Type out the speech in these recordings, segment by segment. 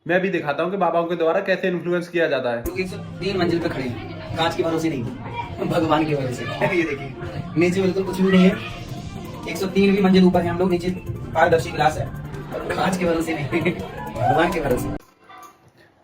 मैं भी दिखाता हूँ कि बाबाओं के द्वारा कैसे इन्फ्लुएंस किया जाता है। लोग 103 मंजिल पे खड़े हैं, कांच के भरोसे नहीं, भगवान के भरोसे। ये देखिए नीचे बिल्कुल कुछ भी नहीं है, 103वीं मंजिल ऊपर है हम लोग, नीचे पारदर्शी ग्लास है और कांच के भरोसे नहीं, भगवान के भरोसे।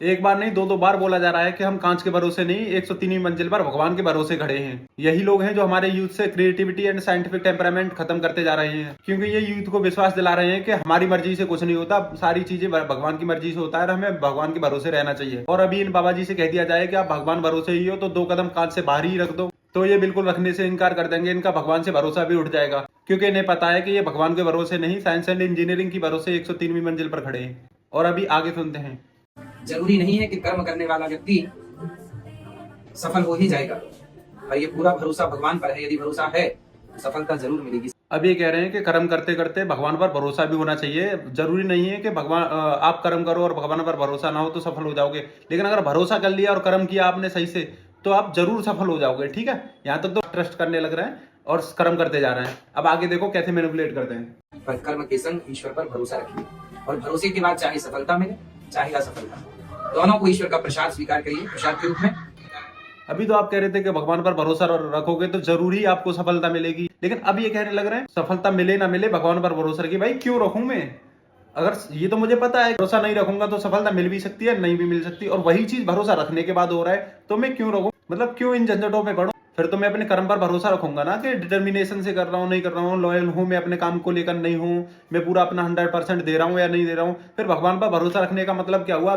एक बार नहीं दो बार बोला जा रहा है कि हम कांच के भरोसे नहीं 103वीं मंजिल पर भगवान के भरोसे खड़े हैं। यही लोग हैं जो हमारे यूथ से क्रिएटिविटी एंड साइंटिफिक टेम्परामेंट खत्म करते जा रहे हैं, क्योंकि ये यूथ को विश्वास दिला रहे हैं कि हमारी मर्जी से कुछ नहीं होता, सारी चीजें भगवान की मर्जी से होता है और हमें भगवान के भरोसे रहना चाहिए। और अभी इन बाबा जी से कह दिया जाए कि आप भगवान भरोसे ही हो तो 2 कदम कांच से बाहर ही रख दो, तो ये बिल्कुल रखने से इनकार कर देंगे। इनका भगवान से भरोसा भी उठ जाएगा, क्योंकि इन्हें पता है कि ये भगवान के भरोसे नहीं साइंस एंड इंजीनियरिंग की भरोसे 103वीं मंजिल पर खड़े हैं। और अभी आगे सुनते हैं। जरूरी नहीं है कि कर्म करने वाला व्यक्ति सफल हो ही जाएगा, और ये पूरा भरोसा भगवान पर है। यदि भरोसा है सफलता जरूर मिलेगी। अब ये कह रहे हैं कि कर्म करते करते भगवान पर भरोसा भी होना चाहिए। जरूरी नहीं है कि भगवान आप कर्म करो और भगवान पर भरोसा ना हो तो सफल हो जाओगे, लेकिन अगर भरोसा कर लिया और कर्म किया आपने सही से तो आप जरूर सफल हो जाओगे। ठीक है, यहाँ तक तो ट्रस्ट करने लग रहे हैं और कर्म करते जा रहे हैं। अब आगे देखो कैसे मैनिपुलेट करते हैं। पर कर्म के संग ईश्वर पर भरोसा रखिए, और भरोसे के बाद चाहे सफलता मिले चाहे असफलता, दोनों को ईश्वर का प्रसाद स्वीकार करिए प्रसाद के रूप में। अभी तो आप कह रहे थे कि भगवान पर भरोसा रखोगे तो जरूर ही आपको सफलता मिलेगी, लेकिन अब ये कहने लग रहे हैं सफलता मिले ना मिले भगवान पर भरोसा रखिए। भाई क्यों रखूं मैं? अगर ये तो मुझे पता है भरोसा नहीं रखूंगा तो सफलता मिल भी सकती है नहीं भी मिल सकती, और वही चीज भरोसा रखने के बाद हो रहा है तो मैं क्यों रखूं? मतलब क्यों इन झंझटों में पढ़ूं? फिर तो मैं अपने कर्म पर भरोसा रखूंगा ना कि डिटर्मिनेशन से कर रहा हूँ नहीं कर रहा हूँ, लॉयल हूँ मैं अपने काम को लेकर नहीं हूँ, मैं पूरा अपना 100% दे रहा हूँ या नहीं दे रहा हूँ। फिर भगवान पर भरोसा रखने का मतलब क्या हुआ?